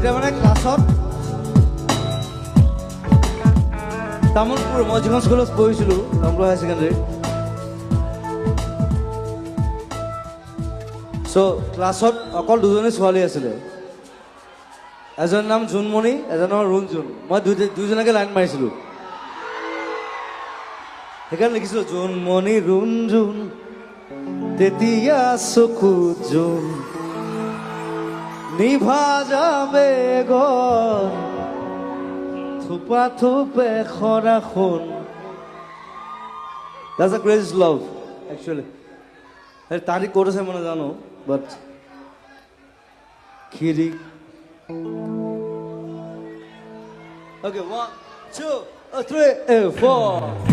তেতিয়া মানে ক্লাছত তামোলপুৰ মই যিখন স্কুলত পঢ়িছিলোঁ তামোলপুৰ হায়াৰ ছেকেণ্ডেৰী চ' ক্লাছত অকল দুজনী ছোৱালী আছিলে এজনৰ নাম জোনমণি এজনৰ ৰুণজোন মই দুইজনকে লাইন মাৰিছিলোঁ সেইকাৰণে লিখিছিলোঁ জোনমণি ৰুণজোন তেতিয়া চকু জোন নিভা যাবে গন থোপা থোপে খৰা খুন That's a crazy love actually তাৰিখ কৰেছে মনে জানো বাট খিৰি Okay, 1, 2, 3, 4